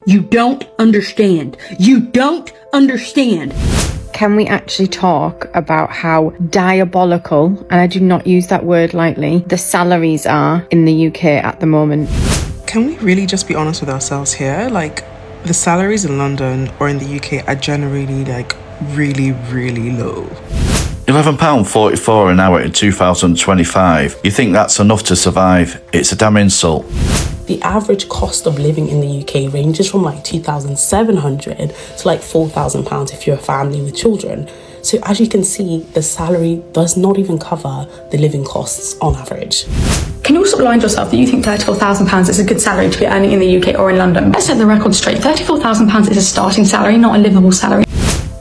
You don't understand. You don't understand. Can we actually talk about how diabolical, and I do not use that word lightly, the salaries are in the UK at the moment? Can we really just be honest with ourselves here? Like, the salaries in London or in the UK are generally really, really low. £11.44 an hour in 2025. You think that's enough to survive? It's a damn insult. The average cost of living in the UK ranges from like £2,700 to like £4,000 if you're a family with children. So as you can see, the salary does not even cover the living costs on average. Can you also remind yourself that you think £34,000 is a good salary to be earning in the UK or in London? Let's set the record straight. £34,000 is a starting salary, not a livable salary.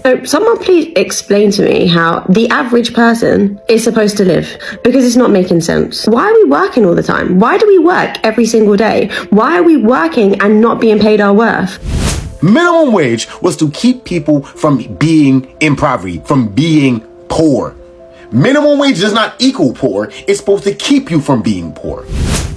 So someone please explain to me how the average person is supposed to live, because it's not making sense. Why are we working all the time? Why do we work every single day? Why are we working and not being paid our worth? Minimum wage was to keep people from being in poverty, from being poor. Minimum wage does not equal poor. It's supposed to keep you from being poor.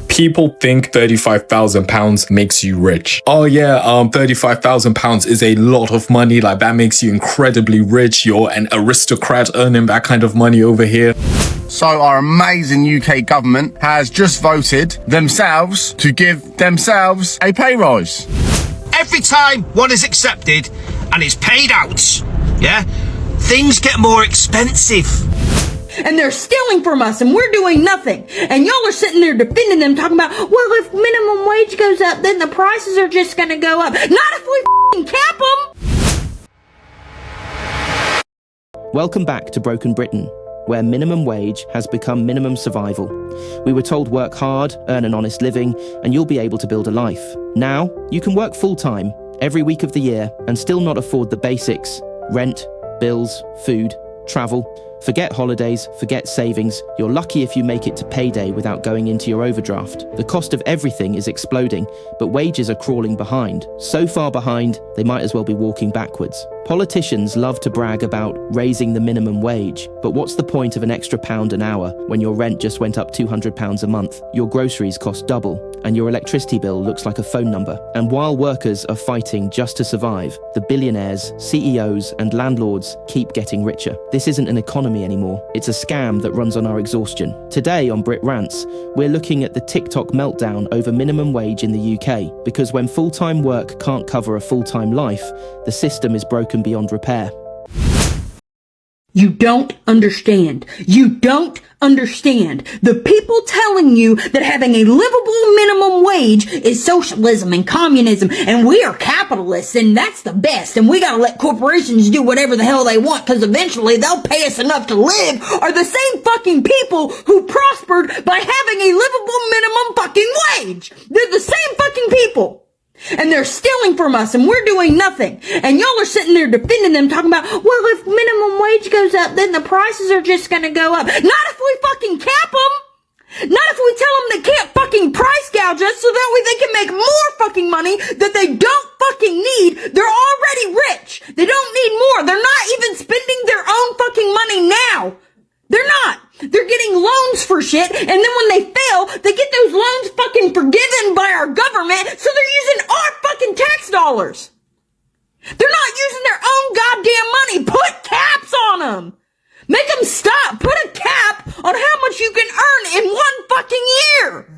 People think £35,000 makes you rich. Oh yeah, £35,000 is a lot of money. Like, that makes you incredibly rich. You're an aristocrat earning that kind of money over here. So our amazing UK government has just voted themselves to give themselves a pay rise. Every time one is accepted and it's paid out, yeah, things get more expensive. And they're stealing from us, and we're doing nothing. And y'all are sitting there defending them, talking about, well, if minimum wage goes up, then the prices are just gonna go up. Not if we f***ing cap them! Welcome back to Broken Britain, where minimum wage has become minimum survival. We were told work hard, earn an honest living, and you'll be able to build a life. Now, you can work full-time, every week of the year, and still not afford the basics: rent, bills, food, travel. Forget holidays, forget savings. You're lucky if you make it to payday without going into your overdraft. The cost of everything is exploding, but wages are crawling behind. So far behind, they might as well be walking backwards. Politicians love to brag about raising the minimum wage, but what's the point of an extra £1 an hour when your rent just went up £200 a month, your groceries cost double, and your electricity bill looks like a phone number? And while workers are fighting just to survive, the billionaires, CEOs, and landlords keep getting richer. This isn't an economy anymore. It's a scam that runs on our exhaustion. Today on Brit Rants, we're looking at the TikTok meltdown over minimum wage in the UK, because when full-time work can't cover a full-time life, the system is broken beyond repair. You don't understand. You don't understand. The people telling you that having a livable minimum wage is socialism and communism, and we are capitalists, and that's the best, and we gotta let corporations do whatever the hell they want, because eventually they'll pay us enough to live, are the same fucking people who prospered by having a livable minimum fucking wage. They're the same fucking people. And they're stealing from us, and we're doing nothing. And y'all are sitting there defending them, talking about, well, if minimum wage goes up, then the prices are just gonna go up. Not if we fucking cap them. Not if we tell them they can't fucking price gouge us, so that way they can make more fucking money that they don't fucking need. They're already rich. They don't need more. They're not even spending their own fucking money now. They're not. They're getting loans for shit, and then when they fail, they get those loans fucking forgiven by our government, so they're using our fucking tax dollars. They're not using their own goddamn money. Put caps on them. Make them stop. Put a cap on how much you can earn in one fucking year.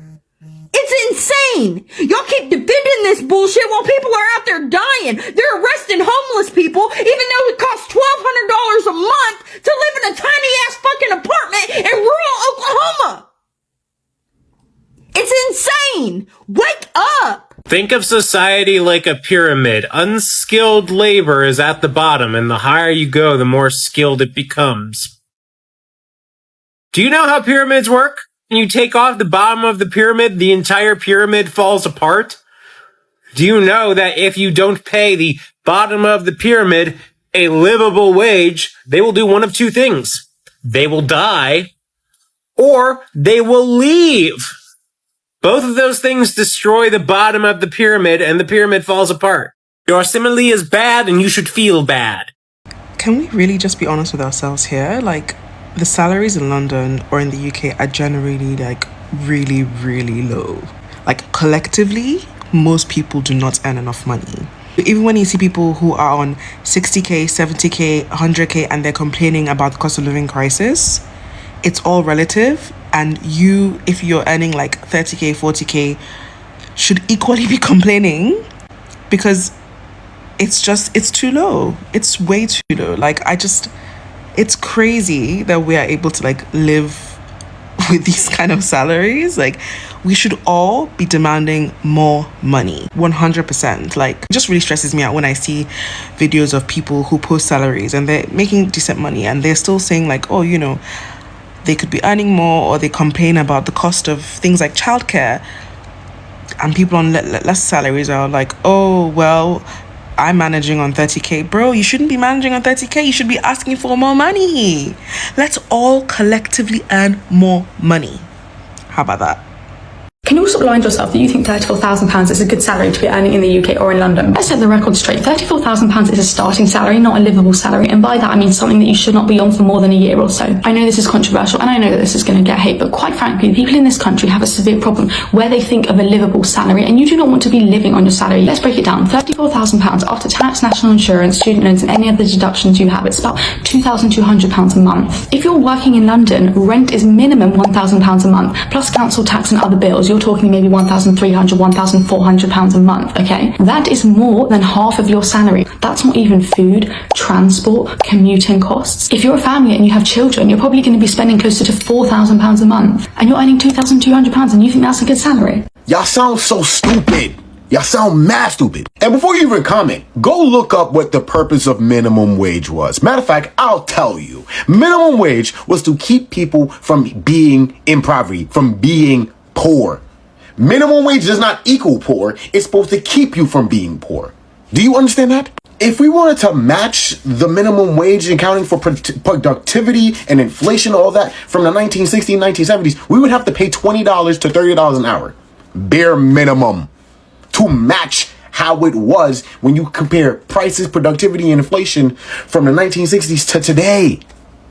It's insane. Y'all keep defending this bullshit while people are out there dying. They're arresting homeless people, even though it costs $1,200 a month to live in a tiny ass fucking apartment in rural Oklahoma. It's insane. Wake up. Think of society like a pyramid. Unskilled labor is at the bottom, and the higher you go, the more skilled it becomes. Do you know how pyramids work? When you take off the bottom of the pyramid, the entire pyramid falls apart? Do you know that if you don't pay the bottom of the pyramid a livable wage, they will do one of two things. They will die, or they will leave. Both of those things destroy the bottom of the pyramid, and the pyramid falls apart. Your simile is bad, and you should feel bad. Can we really just be honest with ourselves here? Like, the salaries in London or in the UK are generally really, really low. Like, collectively, most people do not earn enough money. Even when you see people who are on 60k, 70k, 100k, and they're complaining about the cost of living crisis, it's all relative. And you, if you're earning like 30k, 40k, should equally be complaining, because it's too low. It's way too low. Like, it's crazy that we are able to like live with these kind of salaries. Like, we should all be demanding more money, 100%. Like, it just really stresses me out when I see videos of people who post salaries and they're making decent money and they're still saying like, oh, you know, they could be earning more, or they complain about the cost of things like childcare. And people on less salaries are like, oh, well, I'm managing on 30k. Bro, you shouldn't be managing on 30k. You should be asking for more money. Let's all collectively earn more money. How about that? Can you also blind yourself that you think £34,000 is a good salary to be earning in the UK or in London? Let's set the record straight. £34,000 is a starting salary, not a livable salary. And by that, I mean something that you should not be on for more than a year or so. I know this is controversial and I know that this is going to get hate, but quite frankly, people in this country have a severe problem where they think of a livable salary and you do not want to be living on your salary. Let's break it down. £34,000 after tax, national insurance, student loans and any other deductions you have, it's about £2,200 a month. If you're working in London, rent is minimum £1,000 a month, plus council tax and other bills. You're talking maybe £1,300, £1,400 a month, okay? That is more than half of your salary. That's not even food, transport, commuting costs. If you're a family and you have children, you're probably going to be spending closer to £4,000 a month, and you're earning £2,200 and you think that's a good salary? Y'all sound so stupid. Y'all sound mad stupid. And before you even comment, go look up what the purpose of minimum wage was. Matter of fact, I'll tell you. Minimum wage was to keep people from being in poverty, from being poor. Minimum wage does not equal poor. It's supposed to keep you from being poor. Do you understand that? If we wanted to match the minimum wage accounting for productivity and inflation, all that from the 1960s, 1970s, we would have to pay $20 to $30 an hour. Bare minimum. To match how it was when you compare prices, productivity, and inflation from the 1960s to today.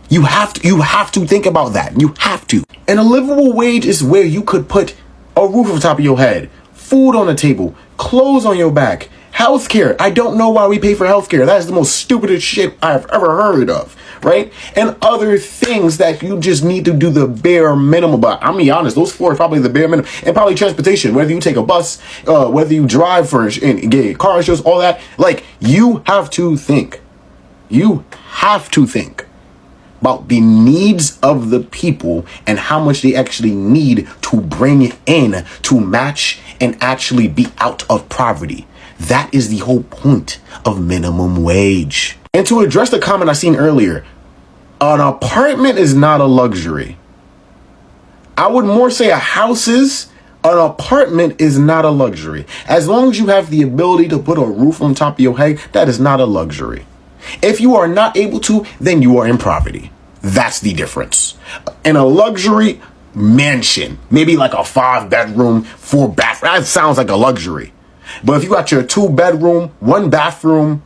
You have to think about that. You have to. And a livable wage is where you could put a roof on top of your head, food on the table, clothes on your back, healthcare. I don't know why we pay for healthcare. That is the most stupidest shit I've ever heard of, right? And other things that you just need to do the bare minimum. But I'm be honest, those four are probably the bare minimum. And probably transportation, whether you take a bus, whether you drive and get car insurance, all that. Like, you have to think. You have to think about the needs of the people and how much they actually need to bring in to match and actually be out of poverty. That is the whole point of minimum wage. And to address the comment I seen earlier, an apartment is not a luxury. I would more say a house is. An apartment is not a luxury. As long as you have the ability to put a roof on top of your head, that is not a luxury. If you are not able to, then you are in poverty. That's the difference. In a luxury mansion, maybe like a 5-bedroom, 4-bathroom, that sounds like a luxury. But if you got your 2-bedroom, 1-bathroom,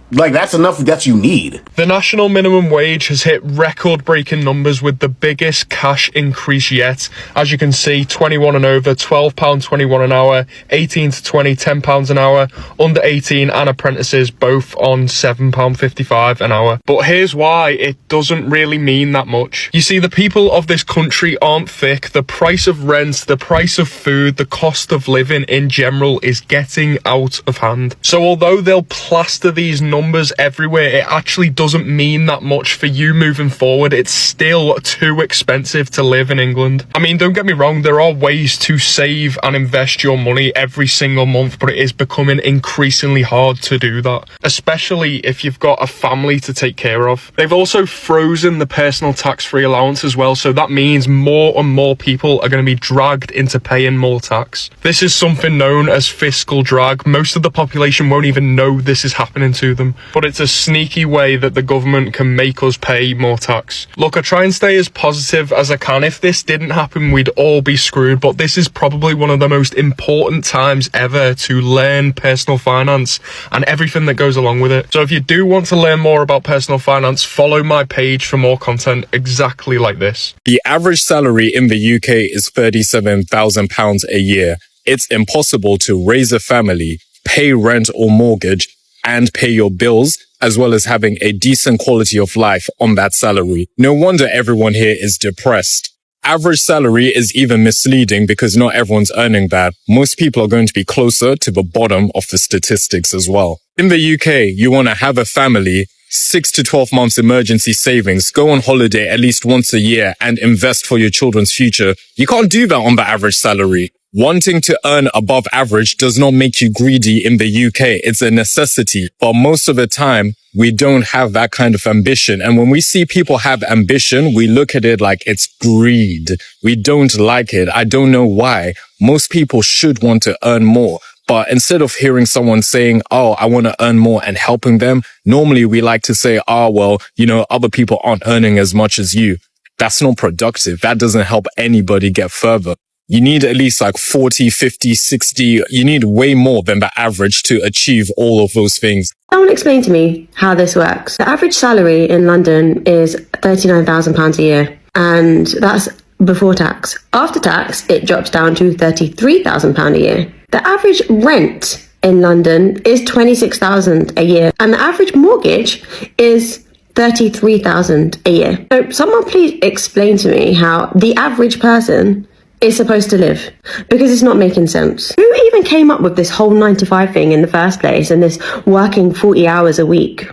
like, that's enough that you need. The national minimum wage has hit record-breaking numbers with the biggest cash increase yet. As you can see, 21 and over, £12.21 an hour, 18 to 20, £10 an hour, under 18 and apprentices both on £7.55 an hour. But here's why it doesn't really mean that much. You see, the people of this country aren't thick. The price of rent, the price of food, the cost of living in general is getting out of hand. So although they'll plaster these numbers everywhere, it actually doesn't mean that much for you moving forward. It's still too expensive to live in England. I mean, don't get me wrong, there are ways to save and invest your money every single month, but it is becoming increasingly hard to do that, especially if you've got a family to take care of. They've also frozen the personal tax-free allowance as well, so that means more and more people are going to be dragged into paying more tax. This is something known as fiscal drag. Most of the population won't even know this is happening to them. But it's a sneaky way that the government can make us pay more tax. Look, I try and stay as positive as I can. If this didn't happen, we'd all be screwed, but this is probably one of the most important times ever to learn personal finance and everything that goes along with it. So if you do want to learn more about personal finance, follow my page for more content exactly like this. The average salary in the UK is £37,000 a year. it's impossible to raise a family, pay rent or mortgage, and pay your bills, as well as having a decent quality of life on that salary. No wonder everyone here is depressed. Average salary is even misleading because not everyone's earning that. Most people are going to be closer to the bottom of the statistics as well. In the UK, you want to have a family, 6 to 12 months emergency savings, go on holiday at least once a year and invest for your children's future. You can't do that on the average salary. Wanting to earn above average does not make you greedy in the UK. It's a necessity. But most of the time, we don't have that kind of ambition. And when we see people have ambition, we look at it like it's greed. We don't like it. I don't know why. Most people should want to earn more. But instead of hearing someone saying, oh, I want to earn more and helping them, normally we like to say, oh, well, other people aren't earning as much as you. That's not productive. That doesn't help anybody get further. You need at least like 40, 50, 60. You need way more than the average to achieve all of those things. Someone explain to me how this works. The average salary in London is £39,000 a year, and that's before tax. After tax, it drops down to £33,000 a year. The average rent in London is £26,000 a year, and the average mortgage is £33,000 a year. So someone please explain to me how the average person is supposed to live, because it's not making sense. Who even came up with this whole 9 to 5 thing in the first place and this working 40 hours a week?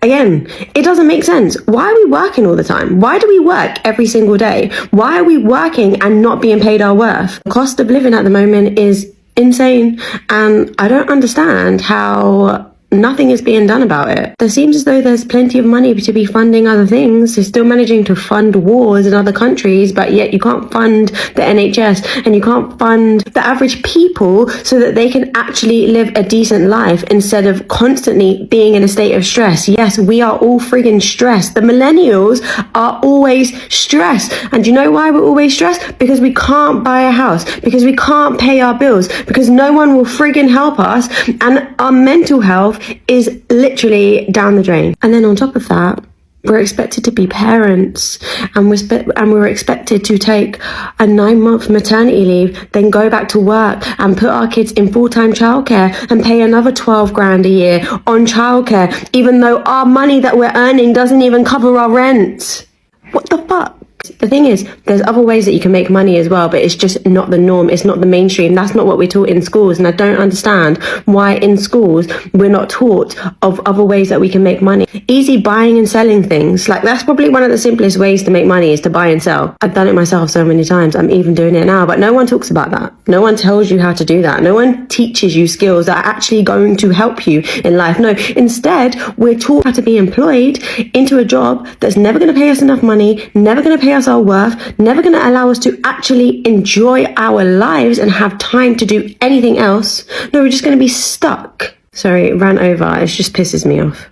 Again, it doesn't make sense. Why are we working all the time? Why do we work every single day? Why are we working and not being paid our worth? The cost of living at the moment is insane, and I don't understand how nothing is being done about it. There seems as though there's plenty of money to be funding other things. They're still managing to fund wars in other countries, but yet you can't fund the NHS and you can't fund the average people so that they can actually live a decent life instead of constantly being in a state of stress. Yes, we are all friggin' stressed. The millennials are always stressed. And do you know why we're always stressed? Because we can't buy a house, because we can't pay our bills, because no one will friggin' help us, and our mental health is literally down the drain. And then on top of that, we're expected to be parents, and we're expected to take a 9-month maternity leave, then go back to work and put our kids in full-time childcare and pay another 12 grand a year on childcare, even though our money that we're earning doesn't even cover our rent. What the fuck? The thing is, there's other ways that you can make money as well, but it's just not the norm. It's not the mainstream. That's not what we're taught in schools. And I don't understand why in schools we're not taught of other ways that we can make money. Easy buying and selling things. Like, that's probably one of the simplest ways to make money, is to buy and sell. I've done it myself so many times. I'm even doing it now, but no one talks about that. No one tells you how to do that. No one teaches you skills that are actually going to help you in life. No, instead, we're taught how to be employed into a job that's never going to pay us enough money, never going to pay us our worth, never going to allow us to actually enjoy our lives and have time to do anything else. No, we're just going to be stuck. Sorry, it ran over. It just pisses me off.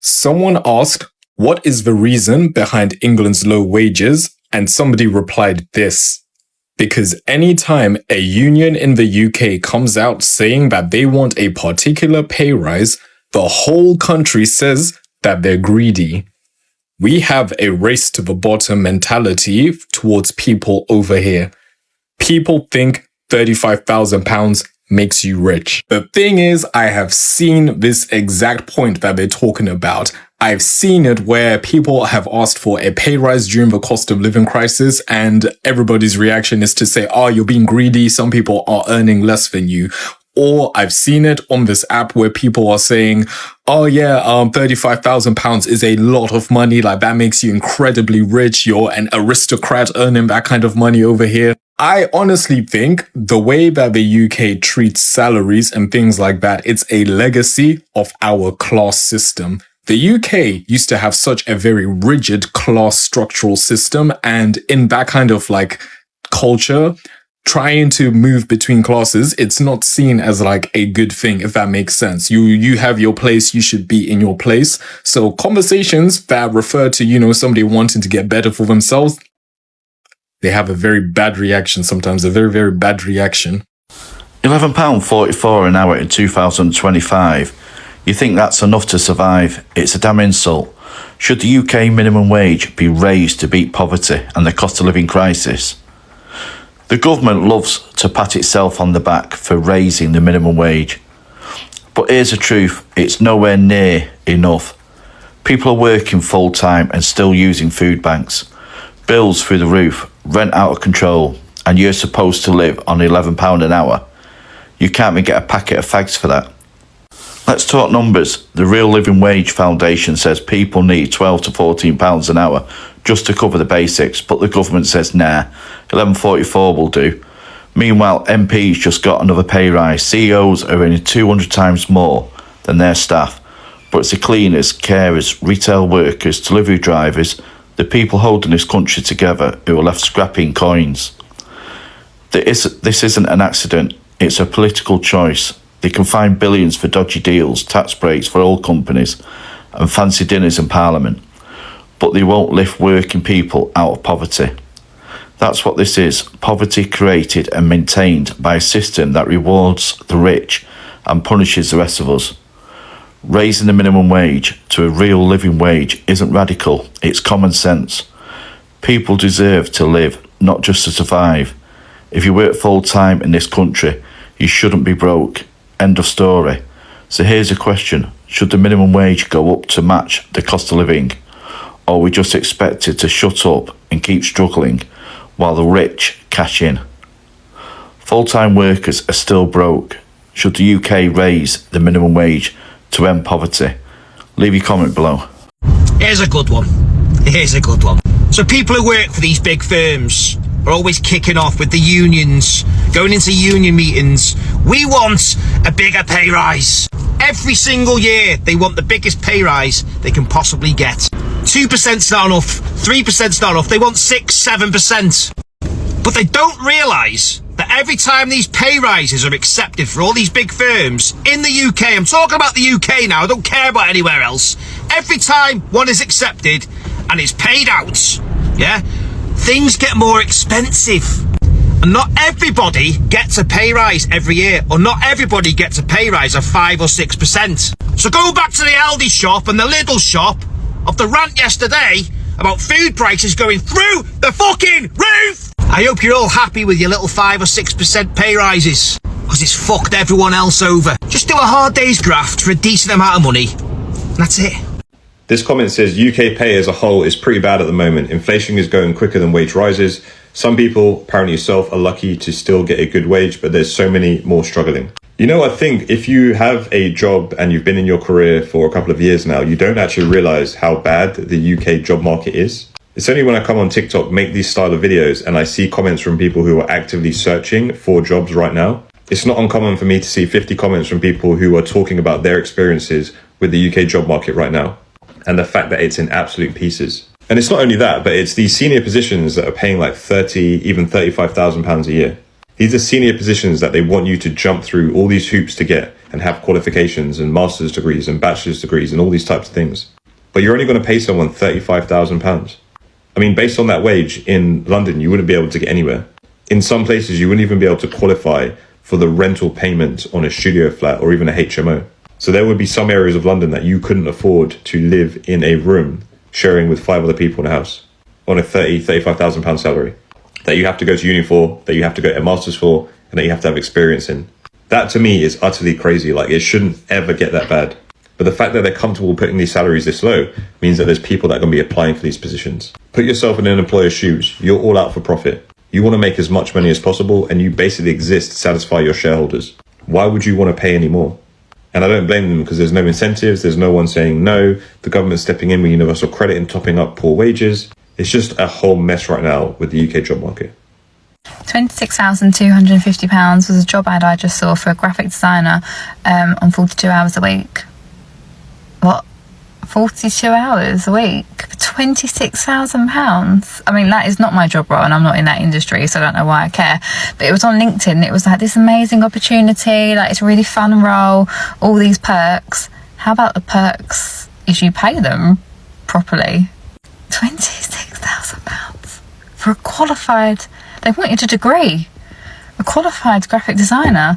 Someone asked, what is the reason behind England's low wages? And somebody replied this: because anytime a union in the UK comes out saying that they want a particular pay rise, the whole country says that they're greedy. We have a race to the bottom mentality towards people over here. People think £35,000 makes you rich. The thing is, I have seen this exact point that they're talking about. I've seen it where people have asked for a pay rise during the cost of living crisis, and everybody's reaction is to say, oh, you're being greedy. Some people are earning less than you. Or I've seen it on this app where people are saying, oh yeah, £35,000 is a lot of money. Like, that makes you incredibly rich. You're an aristocrat earning that kind of money over here. I honestly think the way that the UK treats salaries and things like that, it's a legacy of our class system. The UK used to have such a very rigid class structural system, and in that kind of like culture, trying to move between classes, it's not seen as like a good thing, if that makes sense. You have your place, you should be in your place. So conversations that refer to, somebody wanting to get better for themselves, they have a very bad reaction sometimes, a very, very bad reaction. £11.44 an hour in 2025. You think that's enough to survive? It's a damn insult. Should the UK minimum wage be raised to beat poverty and the cost of living crisis? The government loves to pat itself on the back for raising the minimum wage. But here's the truth, it's nowhere near enough. People are working full time and still using food banks. Bills through the roof, rent out of control, and you're supposed to live on £11 an hour. You can't even get a packet of fags for that. Let's talk numbers. The Real Living Wage Foundation says people need £12 to £14 an hour just to cover the basics, but the government says nah, £11.44 will do. Meanwhile, MPs just got another pay rise. CEOs are earning 200 times more than their staff, but it's the cleaners, carers, retail workers, delivery drivers, the people holding this country together who are left scrapping coins. This isn't an accident, it's a political choice. They can find billions for dodgy deals, tax breaks for oil companies, and fancy dinners in Parliament, but they won't lift working people out of poverty. That's what this is, poverty created and maintained by a system that rewards the rich and punishes the rest of us. Raising the minimum wage to a real living wage isn't radical, it's common sense. People deserve to live, not just to survive. If you work full time in this country, you shouldn't be broke. End of story. So here's a question, should the minimum wage go up to match the cost of living? Or are we just expected to shut up and keep struggling while the rich cash in? Full-time workers are still broke. Should the UK raise the minimum wage to end poverty? Leave your comment below. Here's a good one. So people who work for these big firms are always kicking off with the unions, going into union meetings. We want a bigger pay rise. Every single year they want the biggest pay rise they can possibly get. 2%'s not enough, 3%'s not enough, they want 6-7%. But they don't realise that every time these pay rises are accepted for all these big firms in the UK, I'm talking about the UK now, I don't care about anywhere else, every time one is accepted and it's paid out, yeah, things get more expensive. And not everybody gets a pay rise every year, or not everybody gets a pay rise of 5 or 6%. So go back to the Aldi shop and the Lidl shop of the rant yesterday about food prices going through the fucking roof. I hope you're all happy with your little 5 or 6% pay rises, because it's fucked everyone else over. Just do a hard day's graft for a decent amount of money, and that's it. This comment says UK pay as a whole is pretty bad at the moment. Inflation is going quicker than wage rises. Some people, apparently yourself, are lucky to still get a good wage, but there's so many more struggling. You know, I think if you have a job and you've been in your career for a couple of years now, you don't actually realize how bad the UK job market is. It's only when I come on TikTok, make these style of videos, and I see comments from people who are actively searching for jobs right now. It's not uncommon for me to see 50 comments from people who are talking about their experiences with the UK job market right now, and the fact that it's in absolute pieces. And it's not only that, but it's these senior positions that are paying like 30, even £35,000 a year. These are senior positions that they want you to jump through all these hoops to get and have qualifications and master's degrees and bachelor's degrees and all these types of things. But you're only going to pay someone £35,000. I mean, based on that wage in London, you wouldn't be able to get anywhere. In some places, you wouldn't even be able to qualify for the rental payment on a studio flat or even a HMO. So there would be some areas of London that you couldn't afford to live in a room sharing with 5 other people in a house on a £35,000 salary that you have to go to uni for, that you have to go to a master's for, and that you have to have experience in. That to me is utterly crazy. Like, it shouldn't ever get that bad. But the fact that they're comfortable putting these salaries this low means that there's people that are going to be applying for these positions. Put yourself in an employer's shoes. You're all out for profit. You want to make as much money as possible, and you basically exist to satisfy your shareholders. Why would you want to pay any more? And I don't blame them, because there's no incentives, there's no one saying no, the government's stepping in with universal credit and topping up poor wages. It's just a whole mess right now with the UK job market. £26,250 was a job ad I just saw for a graphic designer on 42 hours a week. What? 42 hours a week for £26,000? I mean, that is not my job role, and I'm not in that industry, so I don't know why I care. But it was on LinkedIn, and it was like this amazing opportunity, like it's a really fun role, all these perks. How about the perks is you pay them properly? £26,000 for a qualified, they wanted a degree, a qualified graphic designer.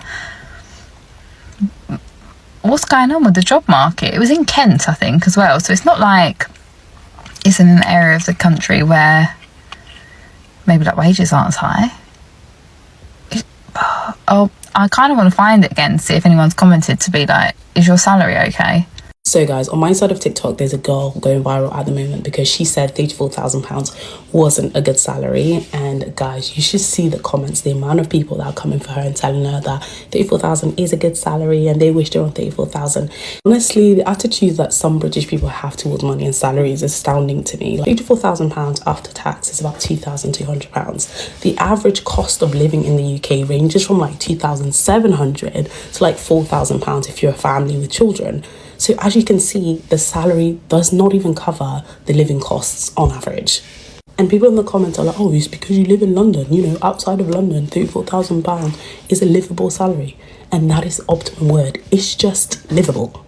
What's going on with the job market? It was in Kent, I think, as well. So it's not like it's in an area of the country where maybe like wages aren't as high. oh, I kind of want to find it again, see if anyone's commented to be like, is your salary okay? So guys, on my side of TikTok, there's a girl going viral at the moment because she said £34,000 wasn't a good salary. And guys, you should see the comments, the amount of people that are coming for her and telling her that 34,000 is a good salary and they wish they were on 34,000. Honestly, the attitude that some British people have towards money and salary is astounding to me. Like, £34,000 after tax is about £2,200. The average cost of living in the UK ranges from like £2,700 to like £4,000 if you're a family with children. So as you can see, the salary does not even cover the living costs on average. And people in the comments are like, oh, it's because you live in London, you know, outside of London, £34,000 is a livable salary. And that is the optimum word. It's just livable.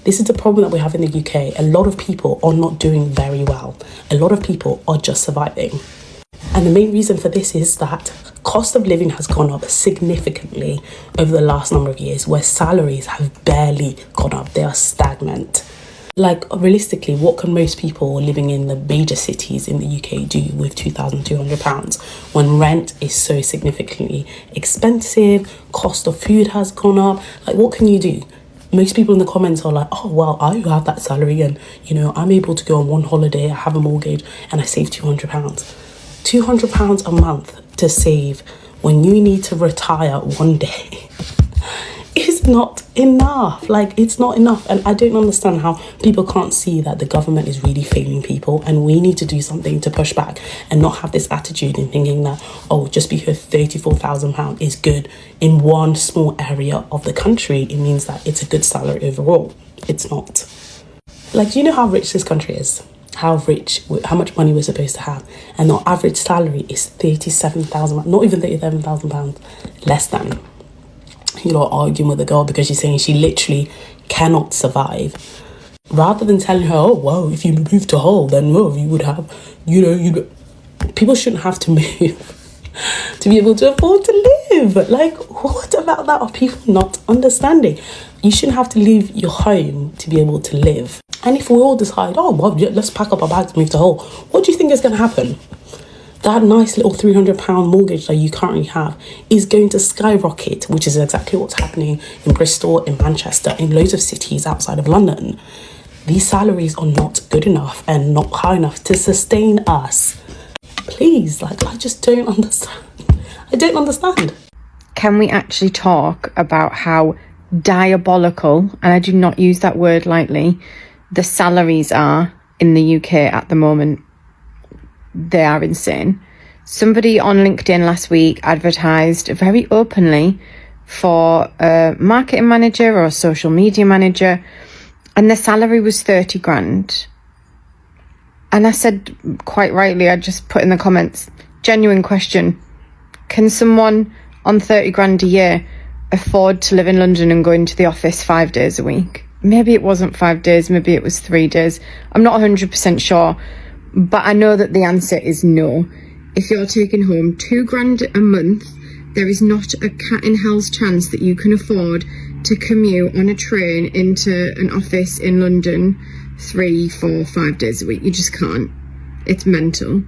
This is the problem that we have in the UK. A lot of people are not doing very well. A lot of people are just surviving. And the main reason for this is that cost of living has gone up significantly over the last number of years, where salaries have barely gone up. They are stagnant. Like, realistically, what can most people living in the major cities in the UK do with £2,200 when rent is so significantly expensive, cost of food has gone up? Like, what can you do? Most people in the comments are like, oh, well, I have that salary and, you know, I'm able to go on one holiday, I have a mortgage and I save £200. £200 a month to save when you need to retire one day is not enough. Like, it's not enough. And I don't understand how people can't see that the government is really failing people and we need to do something to push back and not have this attitude in thinking that, oh, just because £34,000 is good in one small area of the country, it means that it's a good salary overall. It's not. Like, do you know how rich this country is? How much money we're supposed to have, and our average salary is £37,000, not even £37,000, less than. You know, arguing with the girl because she's saying she literally cannot survive, rather than telling her, oh well, if you move to Hull, then well, you would have, you know, people shouldn't have to move to be able to afford to live. Like, what about that are people not understanding? You shouldn't have to leave your home to be able to live. And if we all decide, oh, well, yeah, let's pack up our bags and move to Hull, what do you think is going to happen? That nice little £300 mortgage that you currently have is going to skyrocket, which is exactly what's happening in Bristol, in Manchester, in loads of cities outside of London. These salaries are not good enough and not high enough to sustain us. Please, like, I just don't understand. I don't understand. Can we actually talk about how diabolical, and I do not use that word lightly, the salaries are in the UK at the moment? They are insane. Somebody on LinkedIn last week advertised very openly for a marketing manager or a social media manager, and the salary was 30 grand. And I said, quite rightly, I just put in the comments, genuine question, can someone on 30 grand a year afford to live in London and go into the office 5 days a week? Maybe it wasn't 5 days, maybe it was 3 days. I'm not 100% sure, but I know that the answer is no. If you're taking home 2 grand a month, there is not a cat in hell's chance that you can afford to commute on a train into an office in London 3, 4, 5 days a week. You just can't. It's mental.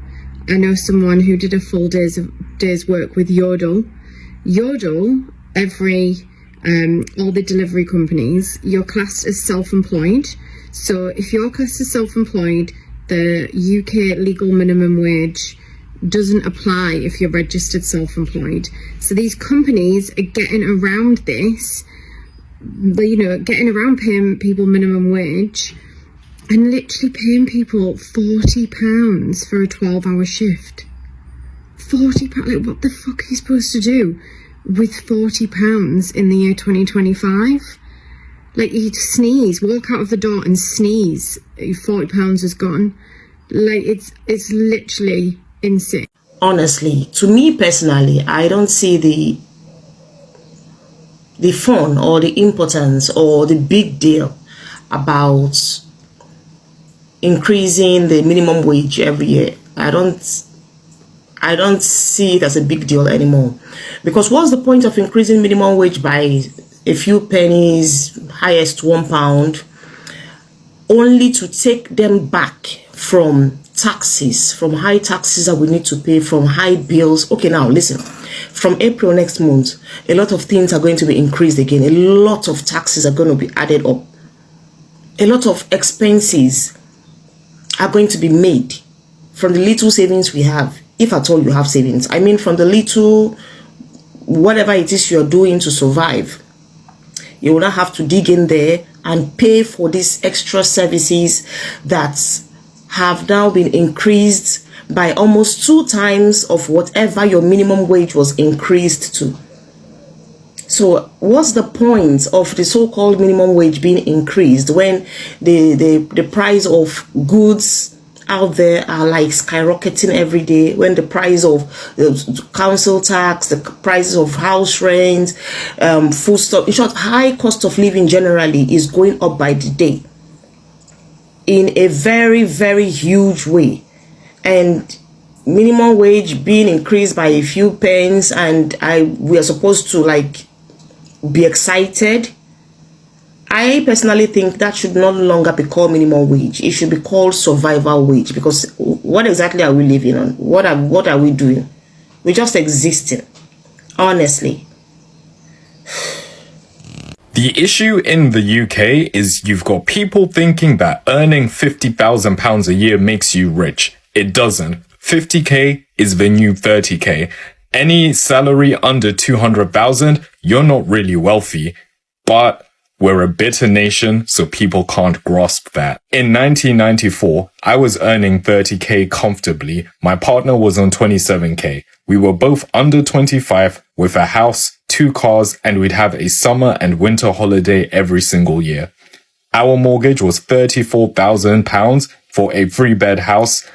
I know someone who did a full day's work with Yodel. Yodel, all the delivery companies, you're classed as self-employed. So if you're classed as self-employed, the UK legal minimum wage doesn't apply if you're registered self-employed. So these companies are getting around this, getting around paying people minimum wage and literally paying people £40 for a 12-hour shift. £40, like, what the fuck are you supposed to do with £40 in the year 2025? Like, you sneeze, walk out of the door and sneeze, £40 is gone. Like, it's literally insane. Honestly, to me personally, I don't see the fun or the importance or the big deal about increasing the minimum wage every year. I don't see it as a big deal anymore, because what's the point of increasing minimum wage by a few pennies, highest £1, only to take them back from taxes, from high taxes that we need to pay, from high bills? Okay, now listen, From April next month, a lot of things are going to be increased again. A lot of taxes are going to be added up. A lot of expenses are going to be made from the little savings we have, if at all you have savings. I mean, from the little, whatever it is you're doing to survive, you will not have to dig in there and pay for these extra services that have now been increased by almost 2 times of whatever your minimum wage was increased to. So what's the point of the so-called minimum wage being increased when the price of goods out there are like skyrocketing every day, when the price of council tax, the prices of house rent, food stuff, in short, high cost of living generally is going up by the day in a very, very huge way. And minimum wage being increased by a few pence, and we are supposed to like be excited. I personally think that should no longer be called minimum wage. It should be called survival wage, because what exactly are we living on? What are we doing? We're just existing, honestly. The issue in the UK is you've got people thinking that earning £50,000 a year makes you rich. It doesn't. 50k is the new 30k. Any salary under 200,000, you're not really wealthy. But we're a bitter nation, so people can't grasp that. In 1994, I was earning 30k comfortably. My partner was on 27k. We were both under 25 with a house, 2 cars, and we'd have a summer and winter holiday every single year. Our mortgage was £34,000 for a 3-bed house.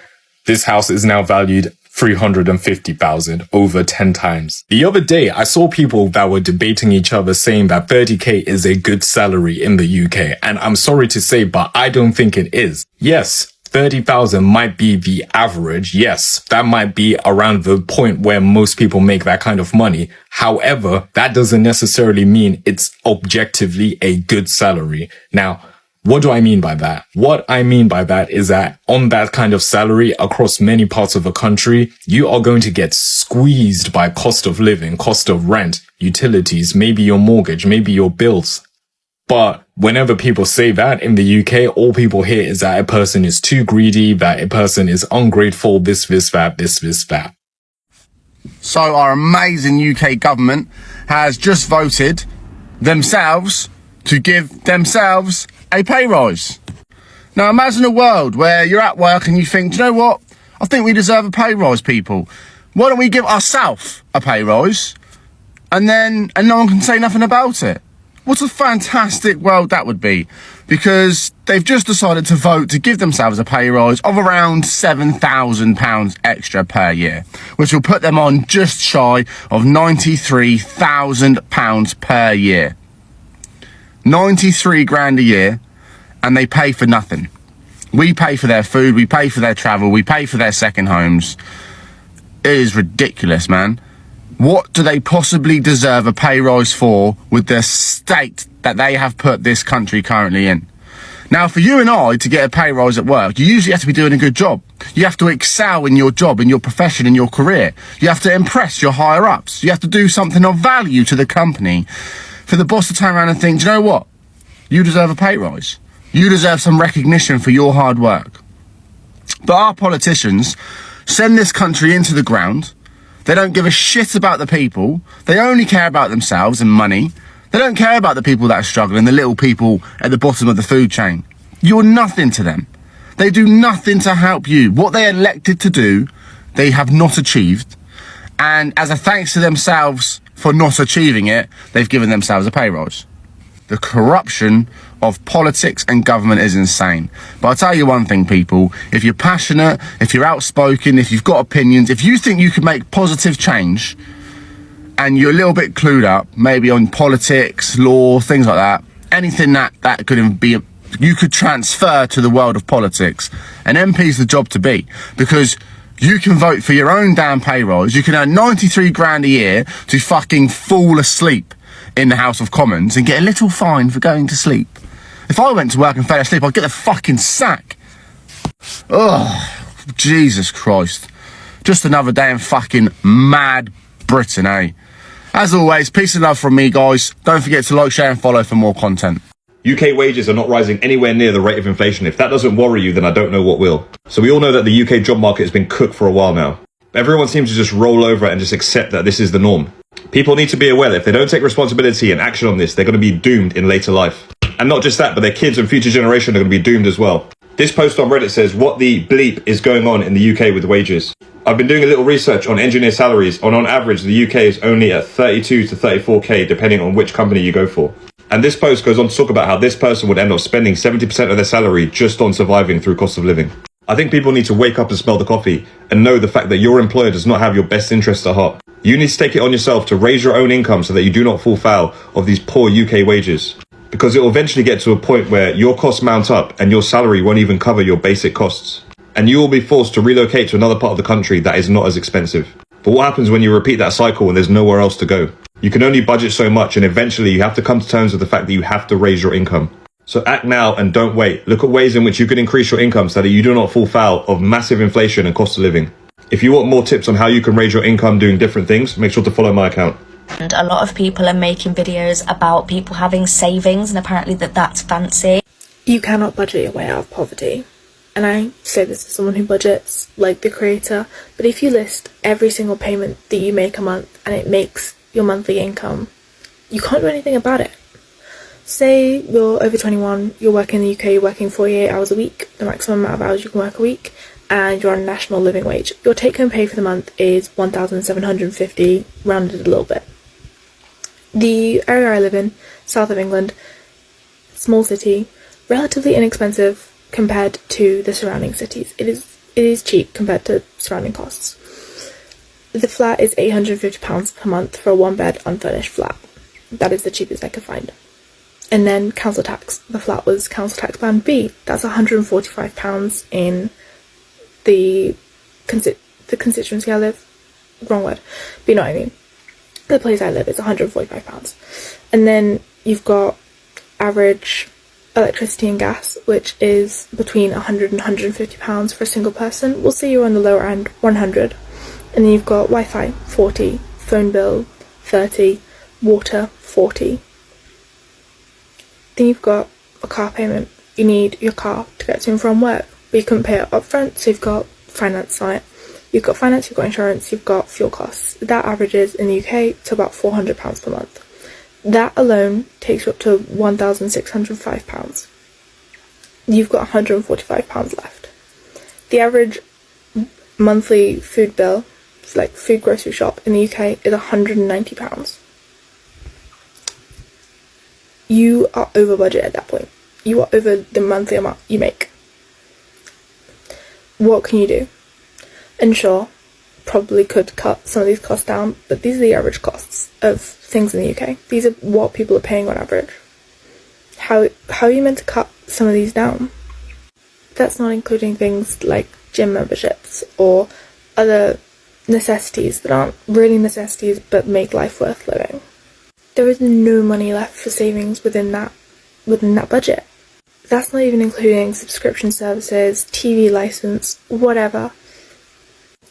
This house is now valued $350,000, over 10 times. The other day, I saw people that were debating each other saying that 30k is a good salary in the UK. And I'm sorry to say, but I don't think it is. Yes, 30,000 might be the average. Yes, that might be around the point where most people make that kind of money. However, that doesn't necessarily mean it's objectively a good salary. Now, what do I mean by that? What I mean by that is that on that kind of salary across many parts of the country, you are going to get squeezed by cost of living, cost of rent, utilities, maybe your mortgage, maybe your bills. But whenever people say that in the UK, all people hear is that a person is too greedy, that a person is ungrateful, this, that. So our amazing UK government has just voted themselves to give themselves a pay rise. Now imagine a world where you're at work and you think, do you know what? I think we deserve a pay rise, people. Why don't we give ourselves a pay rise and no one can say nothing about it? What a fantastic world that would be, because they've just decided to vote to give themselves a pay rise of around £7,000 extra per year, which will put them on just shy of £93,000 per year. 93 grand a year, and they pay for nothing. We pay for their food, we pay for their travel, we pay for their second homes. It is ridiculous, man. What do they possibly deserve a pay rise for with the state that they have put this country currently in? Now, for you and I to get a pay rise at work, you usually have to be doing a good job. You have to excel in your job, in your profession, in your career. You have to impress your higher-ups. You have to do something of value to the company for the boss to turn around and think, do you know what? You deserve a pay rise. You deserve some recognition for your hard work. But our politicians send this country into the ground. They don't give a shit about the people. They only care about themselves and money. They don't care about the people that are struggling, the little people at the bottom of the food chain. You're nothing to them. They do nothing to help you. What they elected to do, they have not achieved. And as a thanks to themselves for not achieving it, they've given themselves a pay rise. The corruption of politics and government is insane. But I'll tell you one thing, people. If you're passionate, if you're outspoken, if you've got opinions, if you think you can make positive change and you're a little bit clued up, maybe on politics, law, things like that, anything that could be, you could transfer to the world of politics. An MP is the job to be, because you can vote for your own damn pay rise. You can earn 93 grand a year to fucking fall asleep in the House of Commons and get a little fine for going to sleep. If I went to work and fell asleep, I'd get the fucking sack. Oh, Jesus Christ. Just another day in fucking mad Britain, eh? As always, peace and love from me, guys. Don't forget to like, share and follow for more content. UK wages are not rising anywhere near the rate of inflation. If that doesn't worry you, then I don't know what will. So we all know that the UK job market has been cooked for a while now. Everyone seems to just roll over and just accept that this is the norm. People need to be aware that if they don't take responsibility and action on this, they're going to be doomed in later life. And not just that, but their kids and future generation are going to be doomed as well. This post on Reddit says, what the bleep is going on in the UK with wages? I've been doing a little research on engineer salaries, and on average, the UK is only at 32 to 34k, depending on which company you go for. And this post goes on to talk about how this person would end up spending 70% of their salary just on surviving through cost of living. I think people need to wake up and smell the coffee and know the fact that your employer does not have your best interests at heart. You need to take it on yourself to raise your own income so that you do not fall foul of these poor UK wages. Because it will eventually get to a point where your costs mount up and your salary won't even cover your basic costs. And you will be forced to relocate to another part of the country that is not as expensive. But what happens when you repeat that cycle and there's nowhere else to go? You can only budget so much, and eventually you have to come to terms with the fact that you have to raise your income. So act now and don't wait. Look at ways in which you can increase your income so that you do not fall foul of massive inflation and cost of living. If you want more tips on how you can raise your income doing different things, make sure to follow my account. And a lot of people are making videos about people having savings, and apparently that's fancy. You cannot budget your way out of poverty. And I say this as someone who budgets, like the creator, but if you list every single payment that you make a month and it makes your monthly income, you can't do anything about it. Say you're over 21, you're working in the UK, you're working 48 hours a week, the maximum amount of hours you can work a week, and you're on a national living wage. Your take-home pay for the month is $1,750, rounded a little bit. The area I live in, south of England, small city, relatively inexpensive compared to the surrounding cities. It is cheap compared to surrounding costs. The flat is £850 per month for a one-bed unfurnished flat. That is the cheapest I could find. And then council tax. The flat was council tax band B. That's £145 in the constituency I live. Wrong word. But you know what I mean. The place I live is £145. And then you've got average electricity and gas, which is between £100 and £150 for a single person. We'll say you're on the lower end, £100. And then you've got Wi-Fi, £40, phone bill, £30, water, £40. Then you've got a car payment. You need your car to get to and from work, but you couldn't pay it up front, so you've got finance on it. You've got finance, you've got insurance, you've got fuel costs. That averages in the UK to about £400 per month. That alone takes you up to £1,605. You've got £145 left. The average monthly food bill, like food grocery shop in the UK, is £190. You are over budget at that point. You are over the monthly amount you make. What can you do? And sure, probably could cut some of these costs down, but these are the average costs of things in the UK. These are what people are paying on average. How are you meant to cut some of these down? That's not including things like gym memberships or other necessities that aren't really necessities but make life worth living. There is no money left for savings within that budget. That's not even including subscription services, TV license, whatever.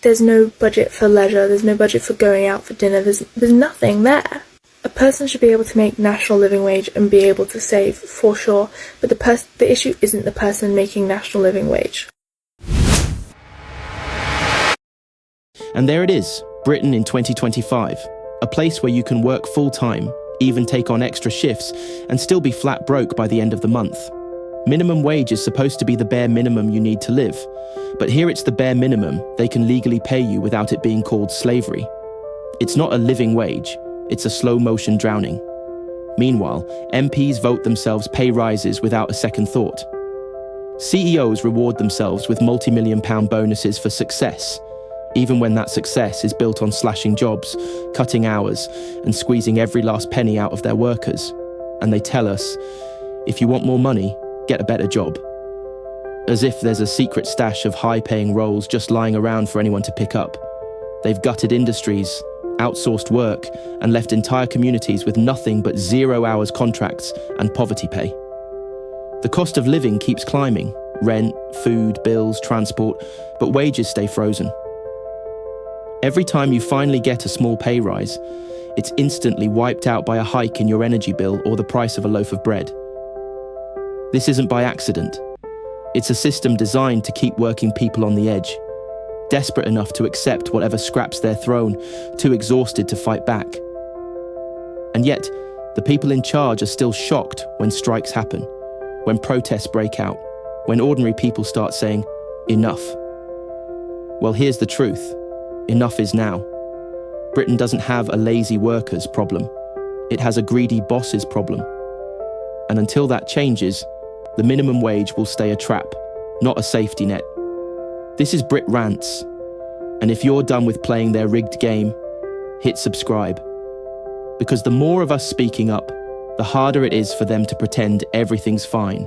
There's no budget for leisure, there's no budget for going out for dinner, there's nothing there. A person should be able to make national living wage and be able to save, for sure, but the issue isn't the person making national living wage. And there it is, Britain in 2025. A place where you can work full-time, even take on extra shifts, and still be flat broke by the end of the month. Minimum wage is supposed to be the bare minimum you need to live. But here it's the bare minimum they can legally pay you without it being called slavery. It's not a living wage, it's a slow-motion drowning. Meanwhile, MPs vote themselves pay rises without a second thought. CEOs reward themselves with multi-million-pound bonuses for success, even when that success is built on slashing jobs, cutting hours, and squeezing every last penny out of their workers. And they tell us, if you want more money, get a better job. As if there's a secret stash of high-paying roles just lying around for anyone to pick up. They've gutted industries, outsourced work, and left entire communities with nothing but 0 hours contracts and poverty pay. The cost of living keeps climbing, rent, food, bills, transport, but wages stay frozen. Every time you finally get a small pay rise, it's instantly wiped out by a hike in your energy bill or the price of a loaf of bread. This isn't by accident. It's a system designed to keep working people on the edge, desperate enough to accept whatever scraps they're thrown, too exhausted to fight back. And yet, the people in charge are still shocked when strikes happen, when protests break out, when ordinary people start saying, enough. Well, here's the truth. Enough is now. Britain doesn't have a lazy workers problem. It has a greedy bosses problem. And until that changes, the minimum wage will stay a trap, not a safety net. This is Brit Rants. And if you're done with playing their rigged game, hit subscribe. Because the more of us speaking up, the harder it is for them to pretend everything's fine.